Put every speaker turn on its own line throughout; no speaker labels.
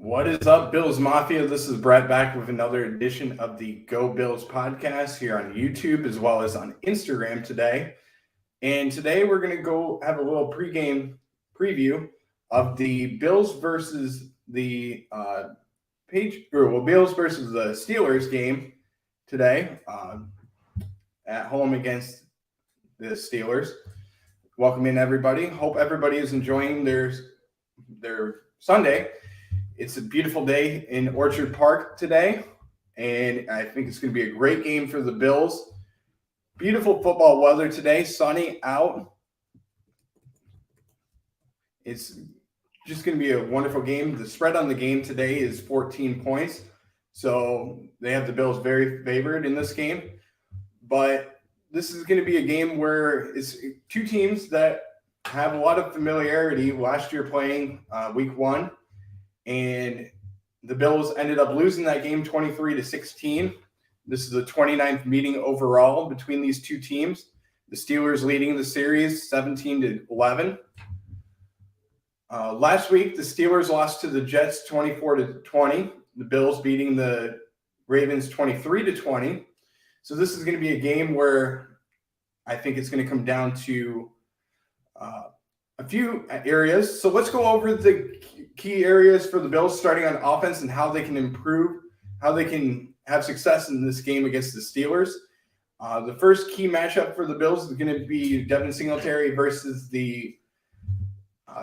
What is up, Bills Mafia? This is Brett back with another edition of the Go Bills podcast here on YouTube as well as on Instagram today. And today we're going to go have a little pregame preview of the Bills versus the Bills versus the Steelers game today at home against the Steelers. Welcome in, everybody. Hope everybody is enjoying their Sunday. It's a beautiful day in Orchard Park today, and I think it's going to be a great game for the Bills. Beautiful football weather today, sunny out. It's just going to be a wonderful game. The spread on the game today is 14 points, so they have the Bills very favored in this game. But this is going to be a game where it's two teams that have a lot of familiarity last year playing week one. And the Bills ended up losing that game 23-16. This is the 29th meeting overall between these two teams. The Steelers leading the series 17-11. Last week, the Steelers lost to the Jets 24-20. The Bills beating the Ravens 23-20. So this is going to be a game where I think it's going to come down to a few areas. So let's go over the key areas for the Bills starting on offense and how they can improve, how they can have success in this game against the Steelers. The first key matchup for the Bills is going to be Devin Singletary versus the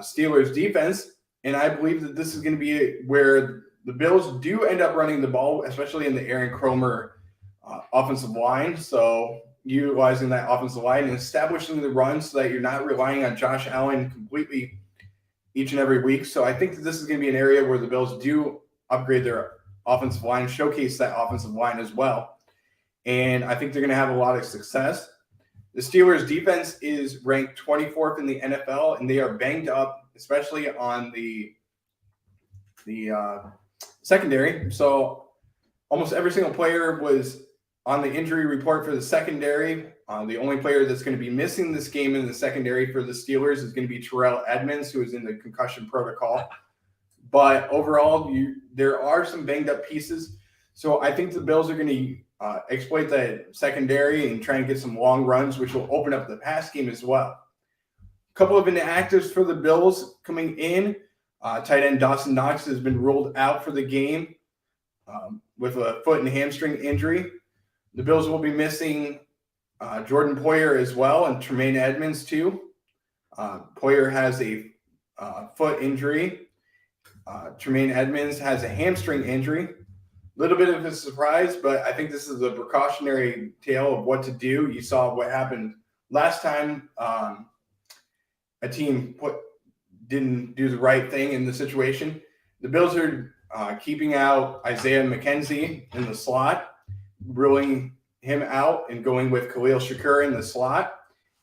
Steelers defense. And I believe that this is going to be where the Bills do end up running the ball, especially in the Aaron Kromer offensive line. So utilizing that offensive line and establishing the run so that you're not relying on Josh Allen completely each and every week. So I think that this is going to be an area where the Bills do upgrade their offensive line, showcase that offensive line as well. And I think they're going to have a lot of success. The Steelers defense is ranked 24th in the NFL, and they are banged up, especially on the secondary. So almost every single player was on the injury report for the secondary. The only player that's going to be missing this game in the secondary for the Steelers is going to be Terrell Edmonds, who is in the concussion protocol. But overall, there are some banged up pieces. So I think the Bills are going to exploit that secondary and try and get some long runs, which will open up the pass game as well. A couple of inactives for the Bills coming in. Tight end Dawson Knox has been ruled out for the game with a foot and hamstring injury. The Bills will be missing Jordan Poyer as well and Tremaine Edmonds too. Poyer has a foot injury. Tremaine Edmonds has a hamstring injury. A little bit of a surprise, but I think this is a precautionary tale of what to do. You saw what happened last time a team didn't do the right thing in the situation. The Bills are keeping out Isaiah McKenzie in the slot, ruling him out and going with Khalil Shakur in the slot.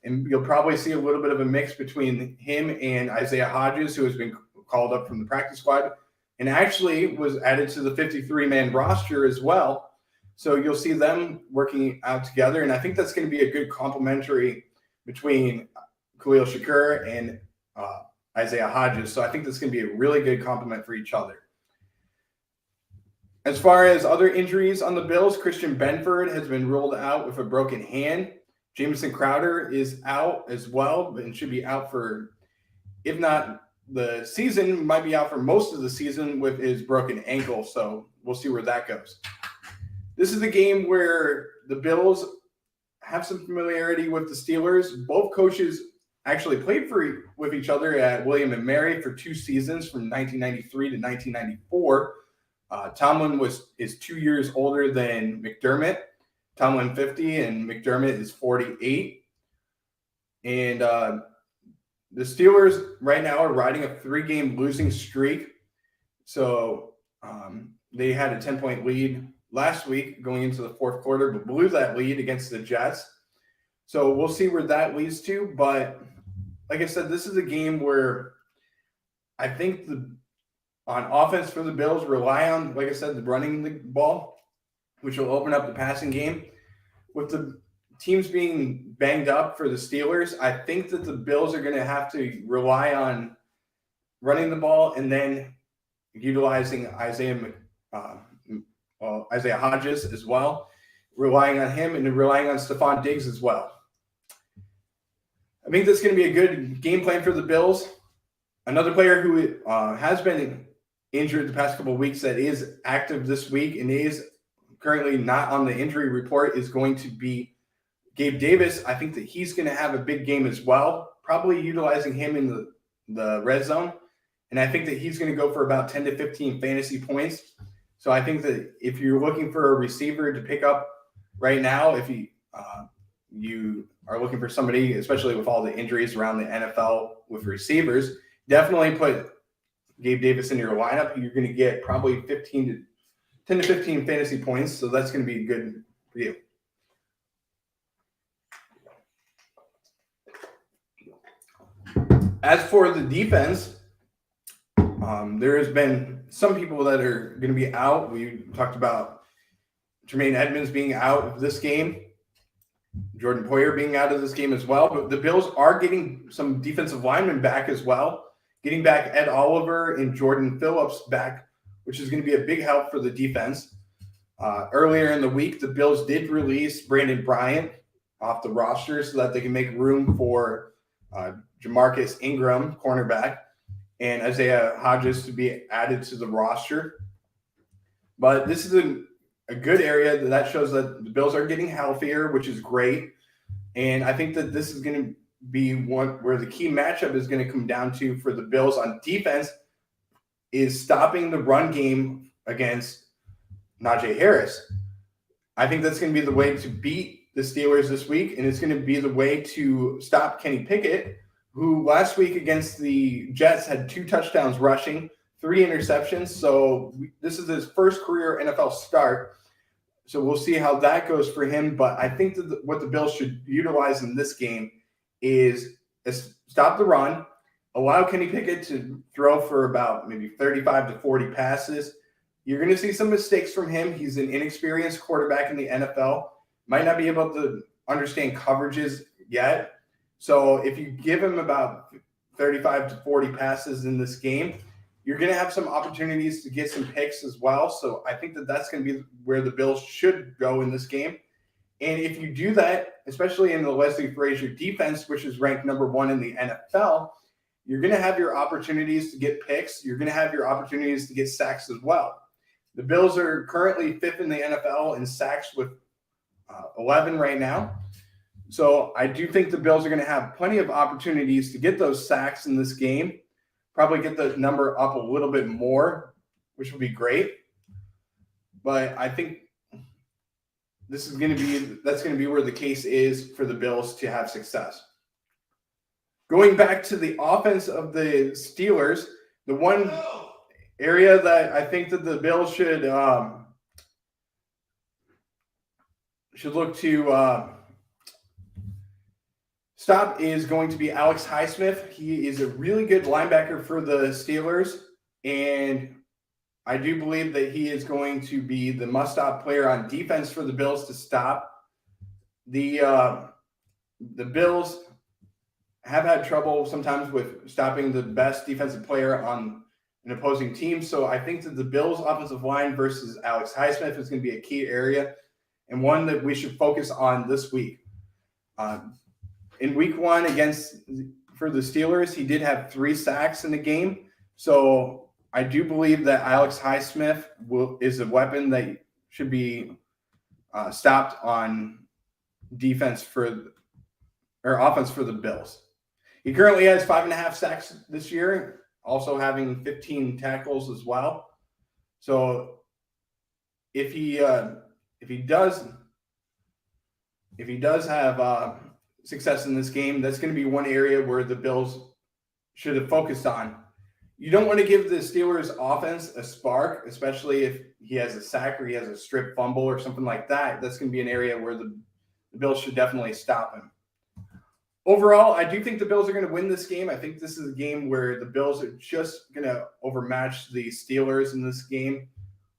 And you'll probably see a little bit of a mix between him and Isaiah Hodgins, who has been called up from the practice squad and actually was added to the 53-man roster as well. So you'll see them working out together. And I think that's going to be a good complementary between Khalil Shakur and Isaiah Hodgins. So I think that's going to be a really good complement for each other. As far as other injuries on the Bills, Christian Benford has been ruled out with a broken hand. Jamison Crowder is out as well and should be out for, if not the season, might be out for most of the season with his broken ankle. So we'll see where that goes. This is a game where the Bills have some familiarity with the Steelers. Both coaches actually played with each other at William & Mary for 2 seasons from 1993 to 1994. Tomlin is 2 years older than McDermott. Tomlin 50 and McDermott is 48. And the Steelers right now are riding a 3-game losing streak. So they had a 10-point lead last week going into the fourth quarter, but blew that lead against the Jets. So we'll see where that leads to. But like I said, this is a game where I think on offense for the Bills, rely on, like I said, the running the ball, which will open up the passing game. With the teams being banged up for the Steelers, I think that the Bills are going to have to rely on running the ball and then utilizing Isaiah Hodges as well, relying on him and relying on Stephon Diggs as well. I think that's going to be a good game plan for the Bills. Another player who has been injured the past couple of weeks that is active this week and is currently not on the injury report is going to be Gabe Davis. I think that he's going to have a big game as well, probably utilizing him in the red zone. And I think that he's going to go for about 10 to 15 fantasy points. So I think that if you're looking for a receiver to pick up right now, if you are looking for somebody, especially with all the injuries around the NFL with receivers, definitely put Gabe Davis in your lineup. You're going to get probably 10 to 15 fantasy points. So that's going to be good for you. As for the defense, there has been some people that are going to be out. We talked about Tremaine Edmonds being out of this game, Jordan Poyer being out of this game as well. But the Bills are getting some defensive linemen back as well, getting back Ed Oliver and Jordan Phillips back, which is going to be a big help for the defense. Earlier in the week, the Bills did release Brandon Bryant off the roster so that they can make room for Jamarcus Ingram, cornerback, and Isaiah Hodges to be added to the roster. But this is a good area that shows that the Bills are getting healthier, which is great. And I think that this is going to be one where the key matchup is going to come down to for the Bills on defense is stopping the run game against Najee Harris. I think that's going to be the way to beat the Steelers this week, and it's going to be the way to stop Kenny Pickett, who last week against the Jets had 2 touchdowns rushing, 3 interceptions. So this is his first career NFL start. So we'll see how that goes for him. But I think that what the Bills should utilize in this game is stop the run, allow Kenny Pickett to throw for about maybe 35 to 40 passes. You're going to see some mistakes from him. He's an inexperienced quarterback in the NFL. Might not be able to understand coverages yet. So if you give him about 35 to 40 passes in this game, you're going to have some opportunities to get some picks as well. So I think that that's going to be where the Bills should go in this game. And if you do that, especially in the Leslie Frazier defense, which is ranked number 1 in the NFL, you're going to have your opportunities to get picks. You're going to have your opportunities to get sacks as well. The Bills are currently 5th in the NFL in sacks with 11 right now. So I do think the Bills are going to have plenty of opportunities to get those sacks in this game, probably get the number up a little bit more, which would be great. But I think that's going to be where the case is for the Bills to have success. Going back to the offense of the Steelers, the one area that I think that the Bills should look to stop is going to be Alex Highsmith. He is a really good linebacker for the Steelers, and I do believe that he is going to be the must-stop player on defense for the Bills to stop. The Bills have had trouble sometimes with stopping the best defensive player on an opposing team, so I think that the Bills' offensive line versus Alex Highsmith is going to be a key area and one that we should focus on this week. In week 1 for the Steelers, he did have 3 sacks in the game. So I do believe that Alex Highsmith is a weapon that should be stopped on offense for the Bills. He currently has 5.5 sacks this year, also having 15 tackles as well. So if he does have success in this game, that's going to be one area where the Bills should have focused on. You don't want to give the Steelers offense a spark, especially if he has a sack or he has a strip fumble or something like that. That's going to be an area where the Bills should definitely stop him. Overall, I do think the Bills are going to win this game. I think this is a game where the Bills are just going to overmatch the Steelers in this game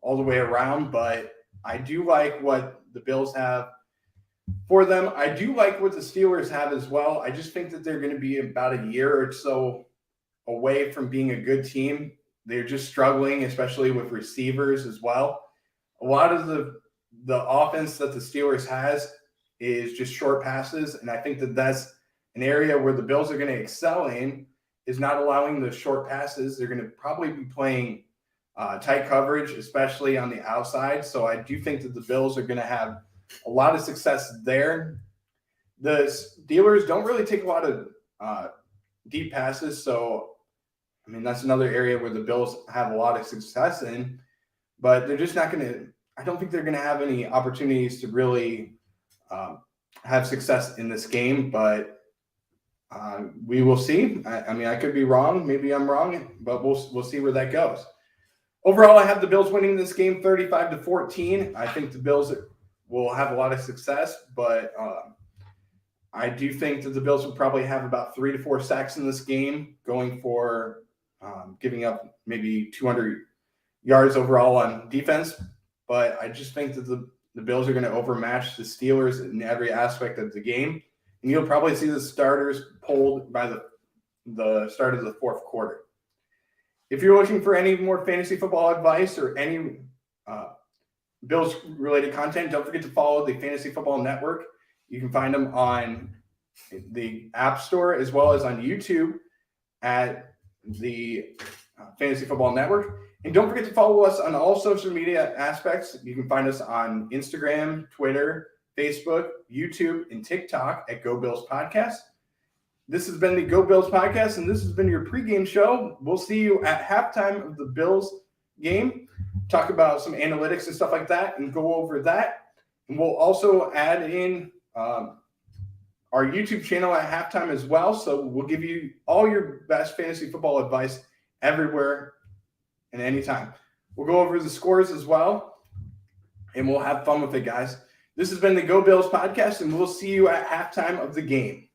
all the way around, but I do like what the Bills have for them. I do like what the Steelers have as well. I just think that they're going to be about a year or so away from being a good team. they're just struggling, especially with receivers as well. A lot of the offense that the Steelers has is just short passes, and I think that that's an area where the Bills are going to excel in, is not allowing the short passes. They're going to probably be playing tight coverage, especially on the outside. So I do think that the Bills are going to have a lot of success there. The Steelers don't really take a lot of deep passes, so I mean that's another area where the Bills have a lot of success in, but they're just not going to. I don't think they're going to have any opportunities to really have success in this game, but we will see. I mean, I could be wrong. Maybe I'm wrong, but we'll see where that goes. Overall, I have the Bills winning this game 35-14. I think the Bills will have a lot of success, but I do think that the Bills will probably have about 3 to 4 sacks in this game, going for giving up maybe 200 yards overall on defense. But I just think that the Bills are going to overmatch the Steelers in every aspect of the game. And you'll probably see the starters pulled by the start of the fourth quarter. If you're looking for any more fantasy football advice or any Bills-related content, don't forget to follow the Fantasy Football Network. You can find them on the App Store as well as on YouTube at the Fantasy Football Network. And don't forget to follow us on all social media aspects. You can find us on Instagram, Twitter, Facebook, YouTube, and TikTok at Go Bills Podcast. This has been the Go Bills Podcast, and this has been your pregame show. We'll see you at halftime of the Bills game. Talk about some analytics and stuff like that and go over that. And we'll also add in our YouTube channel at halftime as well. So we'll give you all your best fantasy football advice everywhere and anytime. We'll go over the scores as well, and we'll have fun with it, guys. This has been the Go Bills Podcast, and we'll see you at halftime of the game.